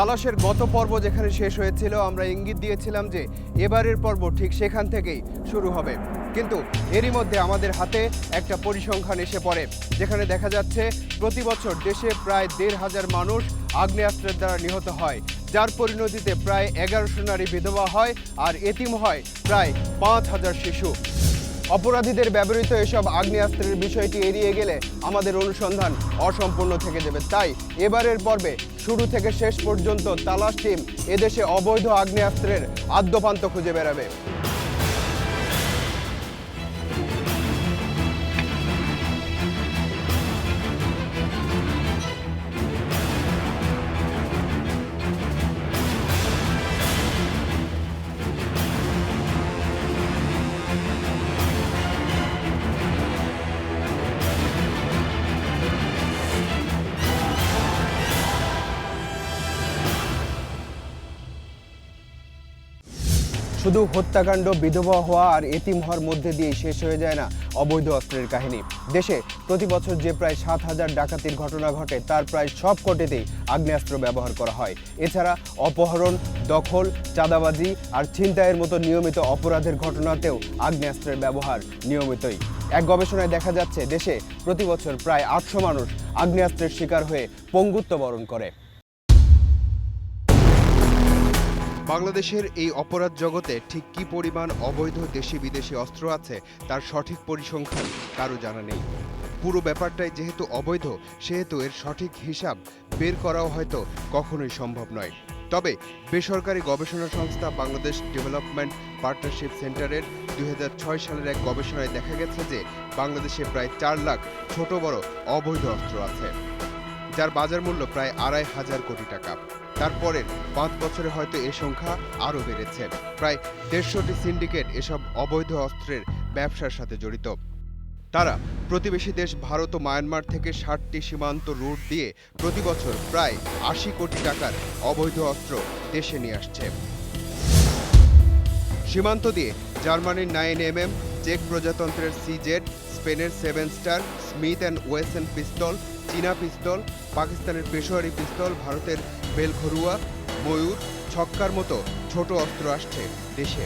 তালাশের গত পর্ব যেখানে শেষ হয়েছিল আমরা ইঙ্গিত দিয়েছিলাম যে এবারের পর্ব ঠিক সেখান থেকেই শুরু হবে, কিন্তু এরই মধ্যে আমাদের হাতে একটা পরিসংখ্যান এসে পড়ে যেখানে দেখা যাচ্ছে প্রতি বছর দেশে প্রায় ১,৫০০ মানুষ আগ্নেয়াস্ত্রের দ্বারা নিহত হয়, যার পরিণতিতে প্রায় ১১০০ নারী বিধবা হয় আর এতিম হয় প্রায় ৫,০০০ শিশু। অপরাধীদের ব্যবহৃত এসব আগ্নেয়াস্ত্রের বিষয়টি এড়িয়ে গেলে আমাদের অনুসন্ধান অসম্পূর্ণ থেকে যাবে। তাই এবারের পর্বে শুরু থেকে শেষ পর্যন্ত তালাশ টিম এদেশে অবৈধ আগ্নেয়াস্ত্রের আদ্যপান্ত খুঁজে বেড়াবে। শুধু হত্যাকাণ্ড, বিধবা হওয়া আর এতিম হওয়ার মধ্যে দিয়েই শেষ হয়ে যায় না অবৈধ অস্ত্রের কাহিনী। দেশে প্রতি বছর যে প্রায় ৭,০০০ ডাকাতির ঘটনা ঘটে তার প্রায় সব কটিতেই আগ্নেয়াস্ত্র ব্যবহার করা হয়। এছাড়া অপহরণ, দখল, চাঁদাবাজি আর ছিনতাইয়ের মতো নিয়মিত অপরাধের ঘটনাতেও আগ্নেয়াস্ত্রের ব্যবহার নিয়মিতই। এক গবেষণায় দেখা যাচ্ছে দেশে প্রতি বছর প্রায় ৮০০ মানুষ আগ্নেয়াস্ত্রের শিকার হয়ে পঙ্গুত্ব বরণ করে। বাংলাদেশের এই অপরাধ জগতে ঠিক কী পরিমাণ অবৈধ দেশি বিদেশি অস্ত্র আছে তার সঠিক পরিসংখ্যান কারো জানা নেই। পুরো ব্যাপারটাই যেহেতু অবৈধ সেহেতু এর সঠিক হিসাব বের করাও হয়তো কখনোই সম্ভব নয়। তবে বেসরকারি গবেষণা সংস্থা বাংলাদেশ ডেভেলপমেন্ট পার্টনারশিপ সেন্টারের ২০০৬ সালের এক গবেষণায় দেখা গেছে যে বাংলাদেশে প্রায় ৪ লাখ ছোট বড় অবৈধ অস্ত্র আছে, যার বাজার মূল্য প্রায় ২৫০০ কোটি টাকা। তারপরের ৫ বছরে হয়তো এ সংখ্যা আরও বেড়েছে। প্রায় ১৫০টি সিন্ডিকেট এসব অবৈধ অস্ত্রের ব্যবসার সাথে জড়িত। তারা প্রতিবেশী দেশ ভারত ও মায়ানমার থেকে ৬০টি সীমান্ত রুট দিয়ে প্রতি বছর প্রায় ৮০ কোটি টাকার অবৈধ অস্ত্র দেশে নিয়ে আসছে। সীমান্ত দিয়ে জার্মানির 9mm, চেক প্রজাতন্ত্রের সিজেড, স্পেনের 7 স্টার, স্মিথ অ্যান্ড ওয়েসন পিস্তল, চীনা পিস্তল, পাকিস্তানের পেশোয়ারি পিস্তল, ভারতের বেলঘরুয়া, ময়ূর, ছক্কার মতো ছোট অস্ত্র আসছে দেশে।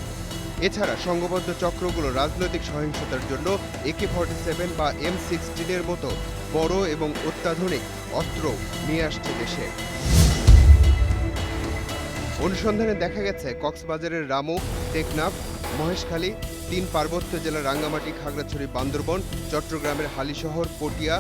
এছাড়া সংঘবদ্ধ চক্রগুলো রাজনৈতিক সহিংসতার জন্য AK-47 বা M16-এর মতো বড় এবং অত্যাধুনিক অস্ত্র নিয়ে আসছে দেশে। অনুসন্ধানে দেখা গেছে কক্সবাজারের রামু, টেকনাফ, মহেশখালী, ৩ পার্বত্য জেলার রাঙ্গামাটি, খাগড়াছড়ি, বান্দরবন, চট্টগ্রামের হালিশহর, পটিয়া,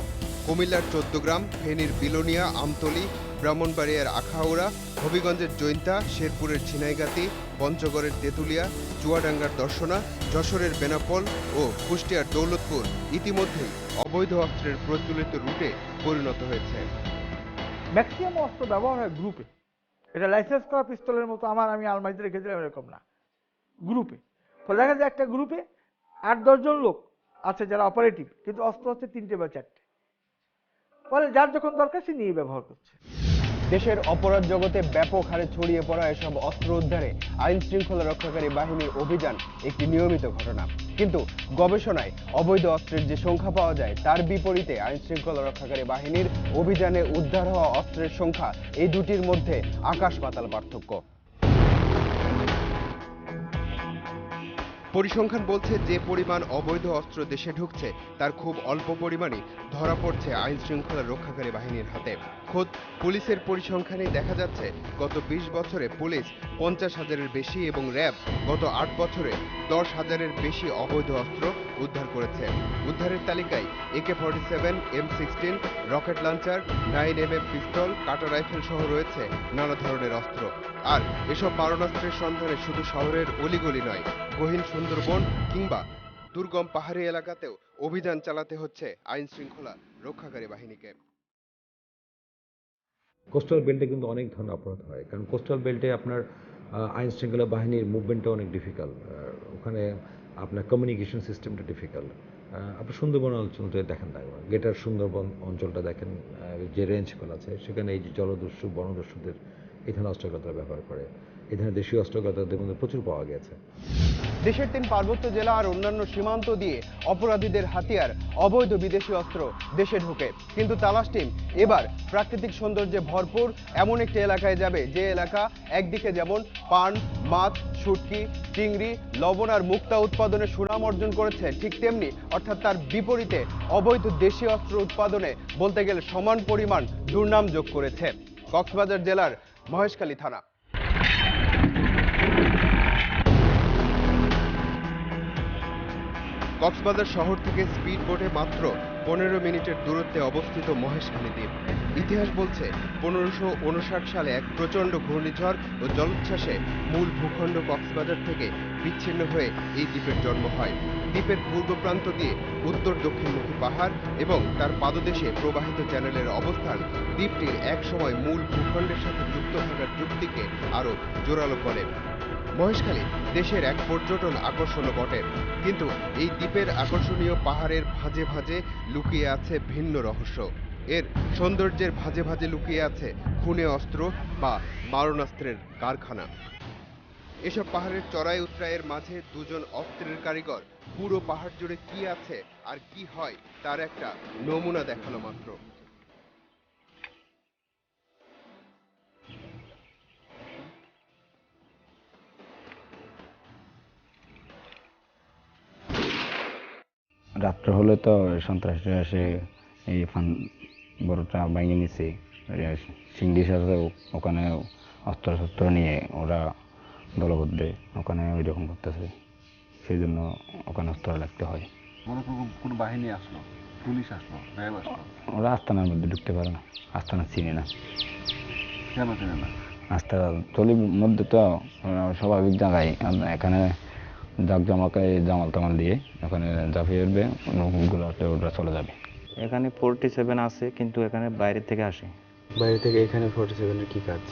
কুমিল্লার ১৪ গ্রাম, ফেনীর বিলোনিয়া, আমতলী, ব্রাহ্মণবাড়িয়ার আখাউড়া, হবিগঞ্জের জৈন্তা, শেরপুরের ঝিনাইগাতি, পঞ্চগড়ের তেঁতুলিয়া, চুয়াডাঙ্গার দর্শনা, যশোরের বেনাপোল ও কুষ্টিয়ার দৌলতপুর ইতিমধ্যেই অবৈধ অস্ত্রের প্রচলিত রুটে পরিণত হয়েছে। ম্যাক্সিমাম অস্ত্র ব্যবহার হয় গ্রুপে। এটা লাইসেন্স করা পিস্তলের মতো আমি আলমারিতে রেখেছিলাম এরকম না, গ্রুপে। ফলে দেখা যায় একটা গ্রুপে ৮-১০ জন লোক আছে যারা অপারেটিভ, কিন্তু অস্ত্র হচ্ছে ৩টে বা ৪টে। ফলে যার যখন দরকার সে নিয়ে ব্যবহার করছে। দেশের অপরাধ জগতে ব্যাপক হারে ছড়িয়ে পড়া এসব অস্ত্র উদ্ধারে আইন শৃঙ্খলা রক্ষাকারী বাহিনীর অভিযান একটি নিয়মিত ঘটনা। কিন্তু গবেষণায় অবৈধ অস্ত্রের যে সংখ্যা পাওয়া যায় তার বিপরীতে আইন শৃঙ্খলা রক্ষাকারী বাহিনীর অভিযানে উদ্ধার হওয়া অস্ত্রের সংখ্যা এই দুটির মধ্যে আকাশ পাতাল পার্থক্য। পরিসংখ্যান বলছে যে পরিমাণ অবৈধ অস্ত্র দেশে ঢুকছে তার খুব অল্প পরিমাণই ধরা পড়ছে আইন শৃঙ্খলা রক্ষাকারী বাহিনীর হাতে। খোদ পুলিশের পরিসংখ্যানে দেখা যাচ্ছে গত ২০ বছরে পুলিশ ৫০,০০০-এর বেশি এবং র্যাব গত ৮ বছরে ১০,০০০-এর বেশি অবৈধ অস্ত্র উদ্ধার করেছে। উদ্ধারের তালিকায় AK-47, M16, rocket launcher, 9mm পিস্তল, কাটা রাইফেল সহ রয়েছে নানা ধরনের অস্ত্র। আর এসব মারণাস্ত্রের সন্ধানে শুধু শহরের অলিগলি নয়, গহীন সুন্দরবন কিংবা দুর্গম পাহাড়ি এলাকাতেও অভিযান চালাতে হচ্ছে আইন শৃঙ্খলা রক্ষাকারী বাহিনীকে। কোস্টাল বেল্টে কিন্তু অনেক ধরনের অপরাধ হয়, কারণ কোস্টাল বেল্টে আপনার আইন শৃঙ্খলা বাহিনীর মুভমেন্টটা অনেক ডিফিকাল্ট। ওখানে আপনার কমিউনিকেশন সিস্টেমটা ডিফিকাল্ট। আপনি সুন্দরবন অঞ্চলটা দেখেন না, গ্রেটার সুন্দরবন অঞ্চলটা দেখেন, যে রেঞ্জগুলো আছে সেখানে এই যে জলদস্যু বনদস্যুদের এই ধরনের অস্ত্রগুলো তারা ব্যবহার করে। এই ধরনের দেশীয় অস্ত্র গতকালদের মধ্যে প্রচুর পাওয়া গেছে। দেশের 3 পার্বত্য জেলা আর অন্যান্য সীমান্ত দিয়ে অপরাধীদের হাতিয়ার, অবৈধ বিদেশি অস্ত্র দেশে ঢোকে। কিন্তু তালাশ টিম এবার প্রাকৃতিক সৌন্দর্যে ভরপুর এমন একটি এলাকায় যাবে, যে এলাকা একদিকে যেমন পান, মাছ, শুটকি, চিংড়ি, লবণ আর মুক্তা উৎপাদনে সুনাম অর্জন করেছে, ঠিক তেমনি অর্থাৎ তার বিপরীতে অবৈধ দেশীয় অস্ত্র উৎপাদনে বলতে গেলে সমান পরিমাণ দুর্নাম যোগ করেছে কক্সবাজার জেলার মহেশখালী থানা। কক্সবাজার শহর থেকে স্পিড বোটে মাত্র 15 মিনিটের দূরত্বে অবস্থিত মহেশখালী দ্বীপ। ইতিহাস বলছে 1559 সালে এক প্রচণ্ড ঘূর্ণিঝড় ও জলোচ্ছ্বাসে মূল ভূখণ্ড কক্সবাজার থেকে বিচ্ছিন্ন হয়ে এই দ্বীপের জন্ম হয়। দ্বীপের পূর্ব প্রান্ত দিয়ে উত্তর দক্ষিণমুখী পাহাড় এবং তার পাদদেশে প্রবাহিত চ্যানেলের অবস্থান দ্বীপটির একসময় মূল ভূখণ্ডের সাথে যুক্ত থাকার যুক্তিকে আরও জোরালো করে। মহেশখালী দেশের এক পর্যটন আকর্ষণও বটে, কিন্তু এই দ্বীপের আকর্ষণীয় পাহাড়ের ভাঁজে ভাঁজে লুকিয়ে আছে ভিন্ন রহস্য। এর সৌন্দর্যের ভাঁজে ভাঁজে লুকিয়ে আছে খুনে অস্ত্র বা মারণাস্ত্রের কারখানা। এসব পাহাড়ের চড়াই উৎরাইয়ের মাঝে দুজন অস্ত্রের কারিগর পুরো পাহাড় জুড়ে কি আছে আর কি হয় তার একটা নমুনা দেখানো মাত্র। রাত্রে হলে তো সন্ত্রাসীরা এসে এই বড়টা ভেঙে নিছে, সিংড়ি সাথে ওখানে অস্ত্র শস্ত্র নিয়ে ওরা দলবদ্ধে ওখানে ওই রকম করতেছে, সেই জন্য ওখানে অস্ত্র লাগতে হয়। কোন বাহিনী আসলো, পুলিশ আসলো, র্যাব আসলো? ওরা আস্তানার মধ্যে ঢুকতে পারে না, আস্তানা চিনে না। কেন চেনে না? আস্তা তলির মধ্যে তো স্বাভাবিক জায়গায় এখানে জামাল টামাল দিয়ে ওখানে ঝাঁপিয়ে উঠবে, ওরা চলে যাবে। এখানে 47 আছে, কিন্তু এখানে বাইরে থেকে আসে। বাইরে থেকে এখানে 47-এর কি কাজ?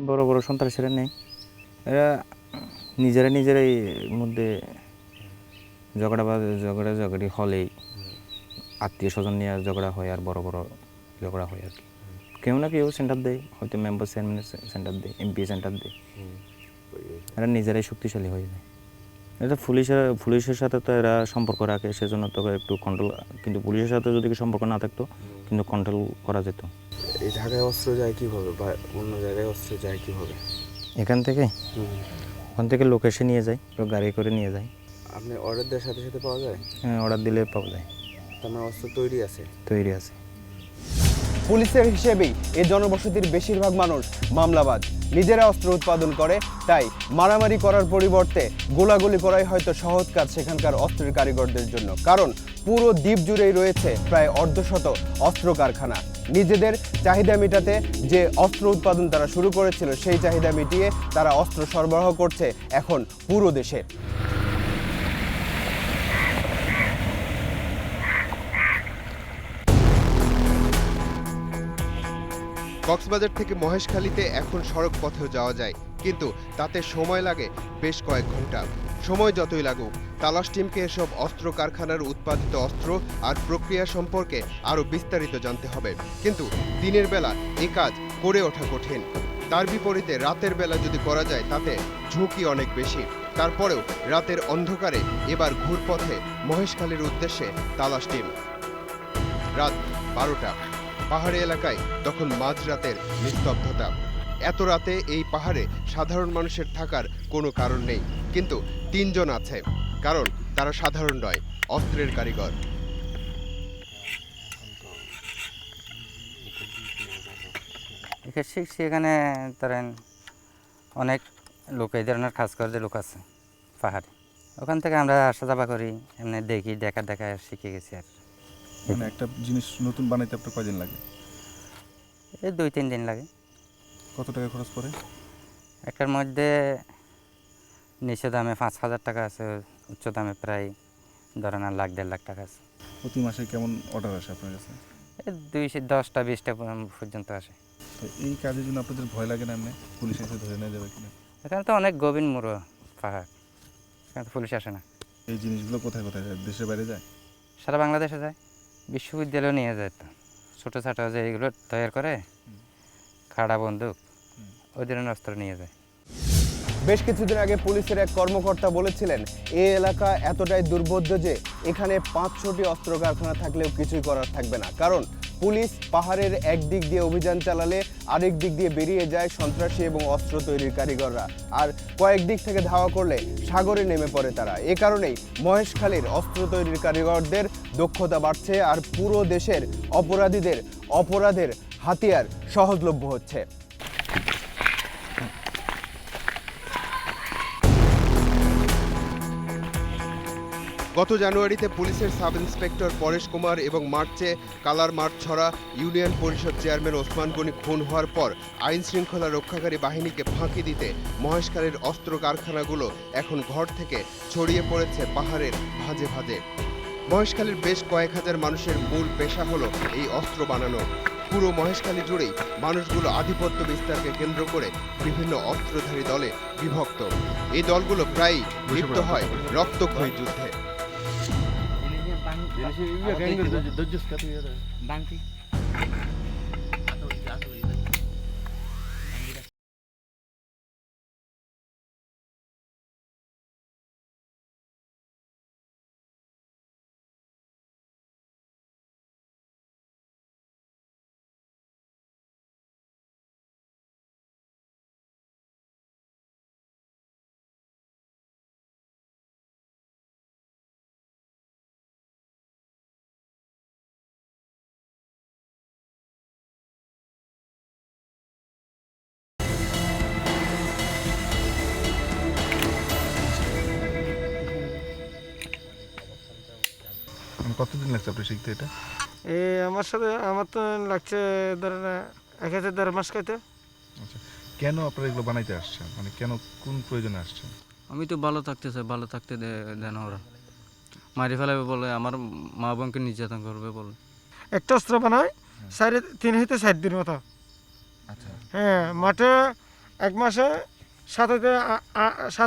বড় বড় সন্ত্রাসীরা নেই, এরা নিজেরাই মধ্যে ঝগড়াঝগড়ি হলেই আত্মীয় স্বজন নিয়ে ঝগড়া হয়, আর বড় বড় ঝগড়া হয় আর কি। কেউ না কেউ সেন্টার দেয়, হয়তো মেম্বার চেয়ারম্যান সেন্টার দেয়, এমপি সেন্টার দেয়, এরা নিজেরাই শক্তিশালী হয়ে যায়। এটা পুলিশের সাথে তো এরা সম্পর্ক রাখে, সেজন্য তো একটু কন্ট্রোল, কিন্তু পুলিশের সাথে যদি সম্পর্ক না থাকতো কিন্তু কন্ট্রোল করা যেত। এই ঢাকায় অস্ত্র যায় কিভাবে বা অন্য জায়গায় অস্ত্র যায় কিভাবে? ওখান থেকে লোক এসে নিয়ে যায়, লোক গাড়ি করে নিয়ে যায়। আপনি অর্ডার দেওয়ার সাথে সাথে পাওয়া যায়? হ্যাঁ, অর্ডার দিলে পাওয়া যায়। তার মানে অস্ত্র তৈরি আছে? তৈরি আছে। পুলিশের হিসেবেই এই জনবসতির বেশিরভাগ মানুষ মামলাবাজ, নিজেরা অস্ত্র উৎপাদন করে, তাই মারামারি করার পরিবর্তে গোলাগুলি করাই হয়তো সহজ কাজ সেখানকার অস্ত্রের কারিগরদের জন্য। কারণ পুরো দ্বীপ জুড়েই রয়েছে প্রায় অর্ধশত অস্ত্র কারখানা। নিজেদের চাহিদা মেটাতে যে অস্ত্র উৎপাদন তারা শুরু করেছিল, সেই চাহিদা মিটিয়ে তারা অস্ত্র সরবরাহ করছে এখন পুরো দেশে। কক্সবাজার থেকে মহেশখালীতে এখন সড়ক পথেও যাওয়া যায়, কিন্তু তাতে সময় লাগে বেশ কয়েক ঘন্টা। সময় যতই লাগুক, তালাশ টিমকে এসব অস্ত্র কারখানার উৎপাদিত অস্ত্র আর প্রক্রিয়া সম্পর্কে আরও বিস্তারিত জানতে হবে। কিন্তু দিনের বেলা এই কাজ করে ওঠা কঠিন। তার বিপরীতে রাতের বেলা যদি করা যায় তাতে ঝুঁকি অনেক বেশি। তারপরেও রাতের অন্ধকারে এবার ঘুরপথে মহেশখালীর উদ্দেশ্যে তালাশ টিম। রাত 12টা। পাহাড়ি এলাকায় তখন মাঝরাতের নিস্তব্ধতা। এত রাতে এই পাহাড়ে সাধারণ মানুষের থাকার কোনো কারণ নেই, কিন্তু 3 জন আছে, কারণ তারা সাধারণ নয়, অস্ত্রের কারিগর। সেখানে ধরেন অনেক লোক এই ধরনের কাজ করে লোক আছে পাহাড়ে, ওখান থেকে আমরা আসা যাওয়া করি, এমনি দেখি, দেখা শিখে গেছি আর। মানে একটা জিনিস নতুন বানাইতে আপনার কয়দিন লাগে? এই 2-3 দিন লাগে। কত টাকা খরচ পড়ে? একটার মধ্যে নিচে দামে 5,000 টাকা আছে, উচ্চ দামে প্রায় ধরেন 1-1.5 লাখ টাকা আছে। প্রতি মাসে কেমন অর্ডার আসে আপনার কাছে? এই 10টা-20টা পর্যন্ত আসে। তো এই কাজের জন্য আপনাদের ভয় লাগে না এমনি পুলিশ এসে ধরে নিয়ে যাবে কিনা? এখানে তো অনেক গভীর মুড়ো পাহাড়, এখানে তো পুলিশ আসে না। এই জিনিসগুলো কোথায় কোথায় যায়? দেশের বাইরে যায়? সারা বাংলাদেশে যায়, বিশ্ববিদ্যালয় নিয়ে যায়। তো ছোটো ছোটো যে এইগুলো তৈরি করে, খাড়া বন্দুক, ওই ধরনের অস্ত্র নিয়ে যায়। বেশ কিছুদিন আগে পুলিশের এক কর্মকর্তা বলেছিলেন এই এলাকা এতটাই দুর্বোধ্য যে এখানে 5-6টি অস্ত্র কারখানা থাকলেও কিছুই করার থাকবে না, কারণ পুলিশ পাহাড়ের একদিক দিয়ে অভিযান চালালে আরেক দিক দিয়ে বেরিয়ে যায় সন্ত্রাসী এবং অস্ত্র তৈরির কারিগররা, আর কয়েক দিক থেকে ধাওয়া করলে সাগরে নেমে পড়ে তারা। এ কারণেই মহেশখালীর অস্ত্র তৈরির কারিগরদের দক্ষতা বাড়ছে আর পুরো দেশের অপরাধীদের অপরাধের হাতিয়ার সহজলভ্য হচ্ছে। গত জানুয়ারিতে পুলিশের সাব ইন্সপেক্টর পরেশ কুমার এবং মার্চে কালার মাঠছড়া ইউনিয়ন পরিষদ চেয়ারম্যান ওসমান গনি খুন হওয়ার পর আইন শৃঙ্খলা রক্ষাকারী বাহিনীকে ফাঁকি দিতে মহেশখালীর অস্ত্র কারখানাগুলো এখন ঘর থেকে ছড়িয়ে পড়েছে পাহাড়ের ভাঁজে ভাঁজে। মহেশখালীর বেশ কয়েক হাজার মানুষের মূল পেশা হলো এই অস্ত্র বানানো। পুরো মহেশখালী জুড়েই মানুষগুলো আধিপত্য বিস্তারকে কেন্দ্র করে বিভিন্ন অস্ত্রধারী দলে বিভক্ত। এই দলগুলো প্রায়ই লিপ্ত হয় রক্তক্ষয়ী যুদ্ধে। কতদিন লাগছে আপনি শিখতে এটা? আমার তো লাগছে ধরেন 1.5 মাস খাইতে। আচ্ছা, কেন আপনারা এগুলো বানাইতে আসছেন, মানে কেন, কোন প্রয়োজনে আসছেন? আমি তো ভালো থাকতে চাই, ভালো থাকতে দেন ওরা মারি ফেলাবে বলে, আমার মা বোনকে নির্যাতন করবে বলে। একটা অস্ত্র বানায় 3 হইতে 4 দিন মতো। আচ্ছা, হ্যাঁ, মাঠে 1 মাসে 7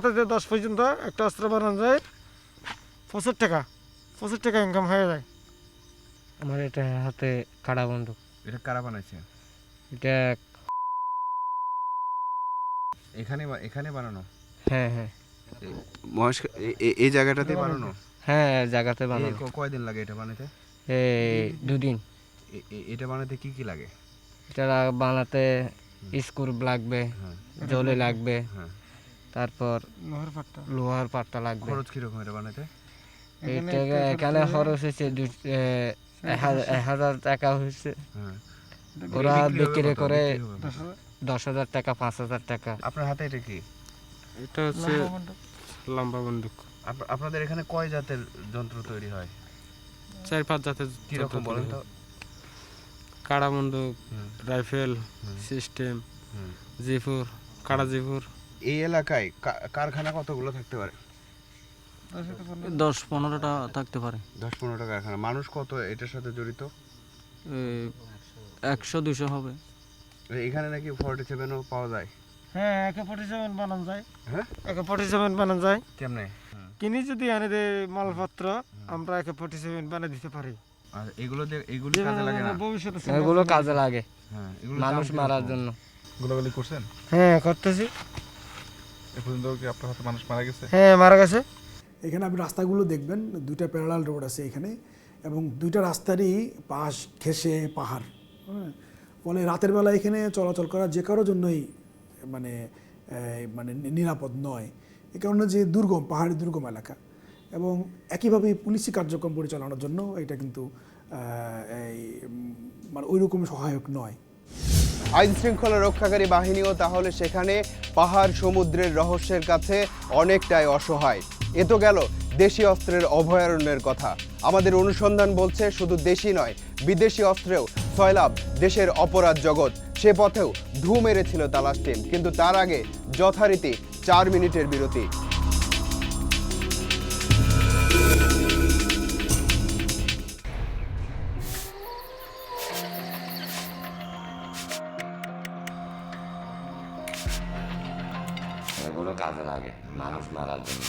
থেকে 10 পর্যন্ত একটা অস্ত্র বানানো যায়। 25 টাকা ইনকাম হয়ে যায়। আমার এটা হাতে কাড়া বন্দুক। এটা কারা বানাইছে? এটা এখানে বানানো? হ্যাঁ হ্যাঁ এই জায়গাটাতে বানানো? হ্যাঁ, জায়গাতে বানানো। কয়দিন লাগে এটা বানাতে? এই 2 দিন। এটা বানাতে কি কি লাগে? এটা বানাতে স্ক্রু লাগবে, জলে লাগবে, তারপর লোহার পাট্টা লাগবে। খরচ কিরকম এটা বানাতে? এখানে খরচ হয়েছে 1000 টাকা হয়েছে। ওরা বিক্রি করে 10,000 টাকা, 5,000 টাকা। আপনার হাতে এটা কি? এটা হচ্ছে লম্বা বন্দুক। আপনাদের এখানে কয় জাতের যন্ত্র তৈরি হয়? 4-5 জাতের। কিরকম বলেন তো? কাড়া বন্দুক, রাইফেল সিস্টেম, জিফুর, কাড়া জিফুর। এই এলাকায় কারখানা কতগুলো থাকতে পারে? 10-15টা থাকতে পারে। 10-15টা কারখানা। মানুষ কত এটার সাথে জড়িত? 100-200 হবে। এখানে নাকি 47ও পাওয়া যায়? হ্যাঁ, AK-47 বানানো যায়। হ্যাঁ, AK-47 বানানো যায়। কেমনে? কিনি যদি আনে দেয় মালপত্র, আমরা AK-47 বানিয়ে দিতে পারি। আর এগুলি কাজে লাগে না? ভবিষ্যতে এগুলো কাজে লাগে হ্যাঁ, এগুলো মানুষ মারার জন্য। গোলাগুলি করছেন? হ্যাঁ, করতেছি। এ পর্যন্ত কি আপনার হাতে মানুষ মারা গেছে? হ্যাঁ, মারা গেছে। এখানে আপনি রাস্তাগুলো দেখবেন, 2টা প্যারালাল রোড আছে এখানে, এবং 2টা রাস্তারই পাশ ঘেঁষে পাহাড়। হ্যাঁ, ফলে রাতের বেলা এখানে চলাচল করা যে কারোর জন্যই মানে নিরাপদ নয়। এ কারণে যে দুর্গম, পাহাড়ি দুর্গম এলাকা, এবং একইভাবে পুলিশি কার্যক্রম পরিচালনার জন্য এটা কিন্তু মানে ওই রকম সহায়ক নয়। আইন শৃঙ্খলা রক্ষাকারী বাহিনীও তাহলে সেখানে পাহাড় সমুদ্রের রহস্যের কাছে অনেকটাই অসহায়। এ তো গেল দেশি অস্ত্রের অভয়ারণ্যের কথা। আমাদের অনুসন্ধান বলছে শুধু দেশি নয়, বিদেশি অস্ত্রেও সয়লাব দেশের অপরাধ জগৎ। সে পথেও ঢু মেরেছিল তালাশ টিম, কিন্তু তার আগে যথারীতি 4 মিনিটের বিরতি। এগুলো কাজে লাগে মানুষ মারার জন্য।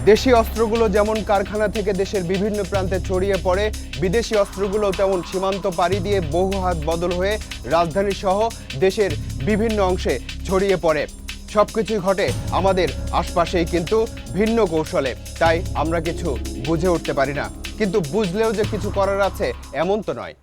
দেশি অস্ত্রগুলো যেমন কারখানা থেকে দেশের বিভিন্ন প্রান্তে ছড়িয়ে পড়ে, বিদেশি অস্ত্রগুলো তেমন সীমান্ত পাড়ি দিয়ে বহু হাত বদল হয়ে রাজধানী সহ দেশের বিভিন্ন অংশে ছড়িয়ে পড়ে। সবকিছুই ঘটে আমাদের আশপাশেই, কিন্তু ভিন্ন কৌশলে। তাই আমরা কিছু বুঝে উঠতে পারি না, কিন্তু বুঝলেও যে কিছু করার আছে এমন তো নয়।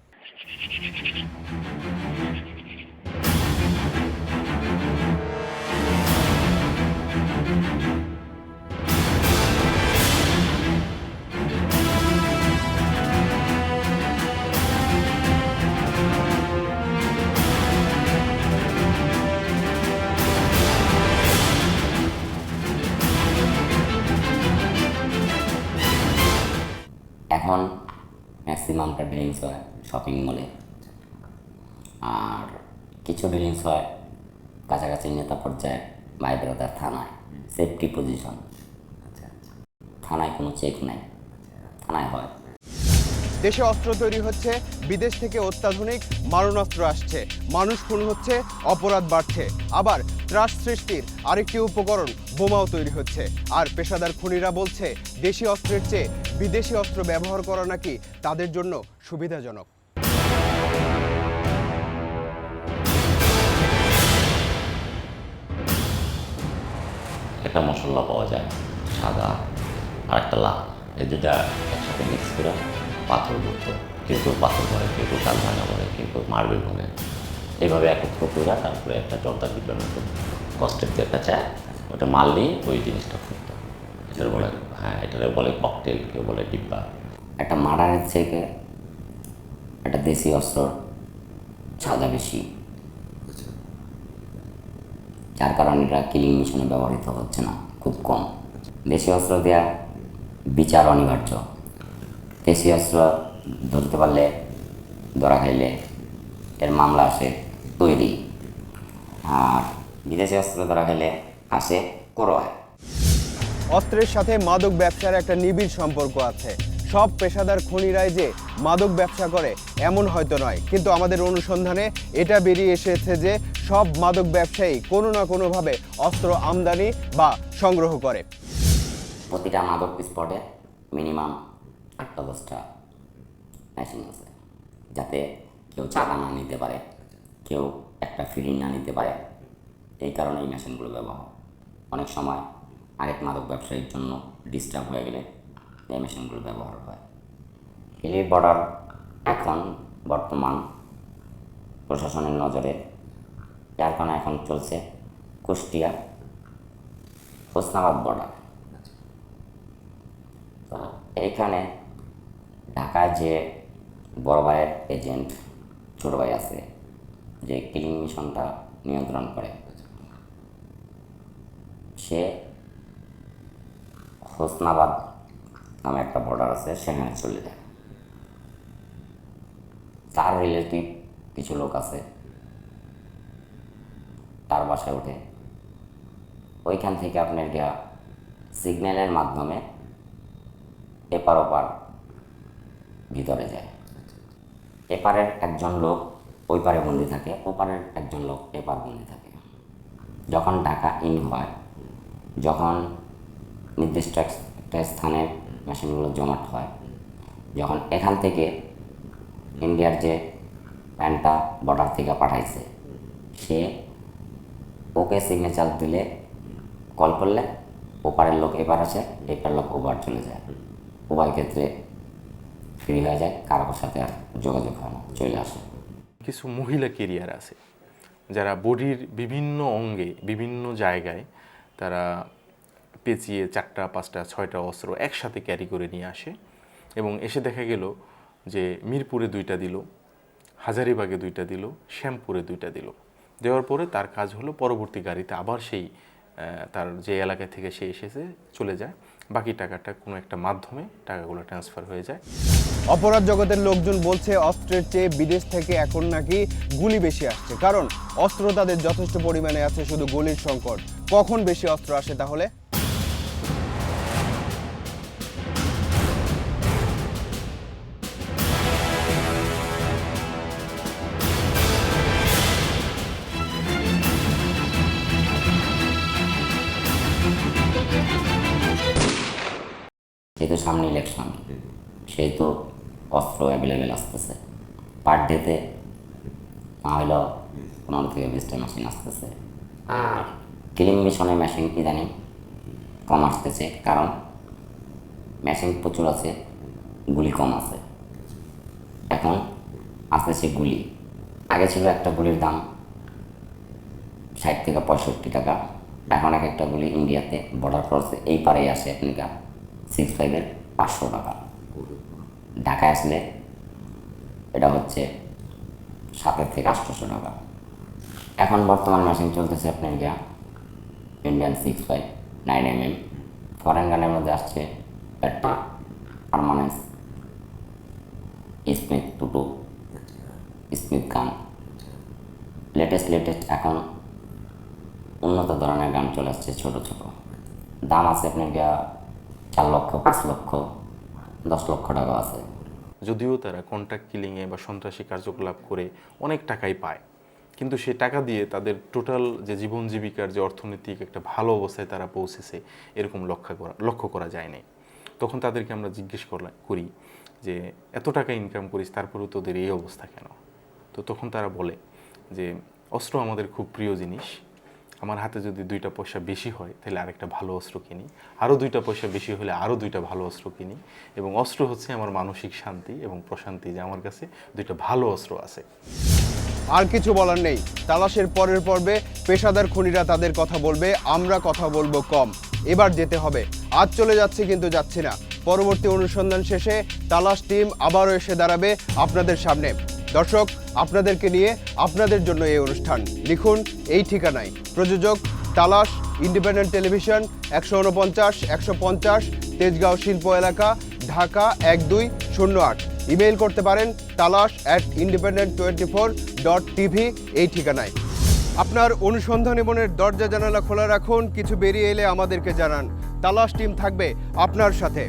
এখন ম্যাক্সিমামটা ডিলিংস হয় শপিং মলে, আর কিছু ডিলিংস হয় কাছাকাছি নেতা পর্যায়ে ভাই ব্রাদার থানায়, সেফটি পজিশন। থানায় কোনো চেক নাই, থানায় হয়। দেশে অস্ত্র তৈরি হচ্ছে, বিদেশ থেকে অত্যাধুনিক মারণাস্ত্র আসছে, মানুষ খুন হচ্ছে, অপরাধ বাড়ছে, আবার ত্রাস সৃষ্টির আরেকটি উপকরণ বোমাও তৈরি হচ্ছে। আর পেশাদার খুনিরা বলছে দেশি অস্ত্রের চেয়ে বিদেশি অস্ত্র ব্যবহার করা নাকি তাদের জন্য সুবিধাজনক। একটা মশলা পাওয়া যায় সাদা আর একটা লাল, এই দুটা একসাথে মিক্স করে পাথর করতো, কেউ কেউ পাথর করে, কেউ কেউ কাল ভাঙা বলে, কেউ কেউ মার্বেল বলে, এইভাবে একত্র করে তারপরে একটা জর্দা ডিব্বার মতো কষ্টের যে একটা চায় ওটা মারলেই ওই জিনিসটা ফুটতো। এটার বলে, হ্যাঁ, এটারে বলে ককটেল, কেউ বলে ডিব্বা। একটা মার্ডারের থেকে একটা দেশি অস্ত্র সাদা বেশি, যার কারণে এটা কিলিং মিশনে ব্যবহৃত হচ্ছে না, খুব কম। দেশি অস্ত্র দেওয়া বিচার অনিবার্য। দেশি অস্ত্র ধরতে পারলে, ধরা খাইলে এর মামলা আসে তৈরি, আর বিদেশি অস্ত্র ধরা খাইলে আসে করোয়। অস্ত্রের সাথে মাদক ব্যবসার একটা নিবিড় সম্পর্ক আছে। সব পেশাদার খুনিরাই যে মাদক ব্যবসা করে এমন হয়তো নয়, কিন্তু আমাদের অনুসন্ধানে এটা বেরিয়ে এসেছে যে সব মাদক ব্যবসায়ী কোনো না কোনোভাবে অস্ত্র আমদানি বা সংগ্রহ করে। প্রতিটা মাদক স্পটে মিনিমাম 8-10টা মেশিন আছে, যাতে কেউ চাঁদা না নিতে পারে, কেউ একটা ফ্রি না নিতে পারে। এই কারণে এই মেশিনগুলো ব্যবহার। অনেক সময় আরেক মাদক ব্যবসায়ীর জন্য ডিস্টার্ব হয়ে গেলে এই মেশিনগুলো ব্যবহার হয়। হিলি বর্ডার এখন বর্তমান প্রশাসনের নজরে, যার কারণে এখন চলছে কুষ্টিয়া হোসনাবাদ বর্ডার। তো এইখানে ঢাকায় যে বড় ভাইয়ের এজেন্ট ছোট ভাই আছে, যে কিলিং মিশনটা নিয়ন্ত্রণ করে, সে হোসনাবাদ নামে একটা বর্ডার আছে, সেখানে চলে যায়। তার রিলেটিভ কিছু লোক আছে, তার বাসায় ওঠে, ওইখান থেকে আপনার গিয়া সিগন্যালের মাধ্যমে এপার ওপার ভিতরে যায়। এপারের একজন লোক ওই পারে বন্দি থাকে, ওপারের একজন লোক এপার বন্দি থাকে। যখন ঢাকা ইন হয়, যখন নির্দিষ্ট একটা স্থানে মেশিনগুলো জমাট হয়, যখন এখান থেকে ইন্ডিয়ার যে প্যান্টটা বর্ডার থেকে পাঠাইছে, সে ওকে সিগনেচার দিলে, কল করলে ওপারের লোক এপার আসে, এপারের লোক ওপার চলে যায়। উভয় ক্ষেত্রে ফ্রি হয়ে যায়, কারোর সাথে আর যোগাযোগ হয় না, চলে আসে। কিছু মহিলা কেরিয়ার আছে যারা বডির বিভিন্ন অঙ্গে বিভিন্ন জায়গায় তারা পেঁচিয়ে 4টা 5টা 6টা অস্ত্র একসাথে ক্যারি করে নিয়ে আসে, এবং এসে দেখা গেল যে মিরপুরে 2টা দিল, হাজারীবাগে 2টা দিল, শ্যামপুরে 2টা দিল। দেওয়ার পরে তার কাজ হলো পরবর্তী গাড়িতে আবার সেই তার যে এলাকা থেকে সে এসেছে চলে যায়, বাকি টাকাটা কোনো একটা মাধ্যমে টাকাগুলো ট্রান্সফার হয়ে যায়। অপরাধ জগতের লোকজন বলছে অস্ত্রের চেয়ে বিদেশ থেকে এখন নাকি গুলি বেশি আসছে, কারণ অস্ত্র তাদের যথেষ্ট পরিমাণে আছে, শুধু গুলির সংকট। কখন বেশি অস্ত্র আসে তাহলে? সামনে ইলেকশন, সেহেতু অস্ত্র অ্যাভেলেবেল আসতেছে। পার ডেতে না হলেও 15 থেকে 20টা মেশিন আসতেছে। আর কিলিং মিশনের মেশিন ইদানিং কম আসতেছে, কারণ মেশিন প্রচুর আছে, গুলি কম আছে। এখন আসতেছে গুলি। আগে ছিল একটা গুলির দাম 60 থেকে 65 টাকা, এখন এক একটা গুলি ইন্ডিয়াতে বর্ডার ক্রসে এই পারেই আসে আপনার 6.5-এর 500 টাকা। ঢাকায় আসলে এটা হচ্ছে 7 থেকে 800 টাকা। এখন বর্তমান মেশিন চলতেছে আপনার ইন্ডিয়ান 6.5 9mm। ফরেন গানের মধ্যে আসছে একটা পারমানেন্স, স্মিথ 22, স্মিথ গান। লেটেস্ট এখন উন্নত ধরনের গান চলে আসছে, ছোট ছোট। দাম আছে আপনার 4 লক্ষ, 5 লক্ষ, 10 লক্ষ টাকা আছে। যদিও তারা কন্ট্রাক্ট কিলিংয়ে বা সন্ত্রাসী কার্যকলাপ করে অনেক টাকাই পায়, কিন্তু সেই টাকা দিয়ে তাদের টোটাল যে জীবন জীবিকার যে অর্থনৈতিক একটা ভালো অবস্থায় তারা পৌঁছেছে এরকম লক্ষ্য করা যায়নি। তখন তাদেরকে আমরা জিজ্ঞেস করি যে এত টাকা ইনকাম করিস, তারপরেও তোদের এই অবস্থা কেন? তো তখন তারা বলে যে অস্ত্র আমাদের খুব প্রিয় জিনিস, আমার হাতে যদি 2টা পয়সা বেশি হয় তাহলে আরেকটা ভালো অস্ত্র কিনি, আরও 2টা পয়সা বেশি হলে আরও 2টা ভালো অস্ত্র কিনি, এবং অস্ত্র হচ্ছে আমার মানসিক শান্তি এবং প্রশান্তি, যে আমার কাছে 2টা ভালো অস্ত্র আছে। আর কিছু বলার নেই। তালাশের পরের পর্বে পেশাদার খুনিরা তাদের কথা বলবে, আমরা কথা বলবো কম। এবার যেতে হবে, আজ চলে যাচ্ছে কিন্তু যাচ্ছি না। পরবর্তী অনুসন্ধান শেষে তালাশ টিম আবারও এসে দাঁড়াবে আপনাদের সামনে। দর্শক, আপনাদেরকে নিয়ে, আপনাদের জন্য এই অনুষ্ঠান। লিখুন এই ঠিকানায়। প্রযোজক তালাশ, ইন্ডিপেন্ডেন্ট টেলিভিশন, 149-150 তেজগাঁও শিল্প এলাকা, ঢাকা 1208। ইমেইল করতে পারেন talash@independent24.tv এই ঠিকানায়। আপনার অনুসন্ধানী মনের দরজা জানালা খোলা রাখুন, কিছু বেরিয়ে এলে আমাদেরকে জানান। তালাশ টিম থাকবে আপনার সাথে।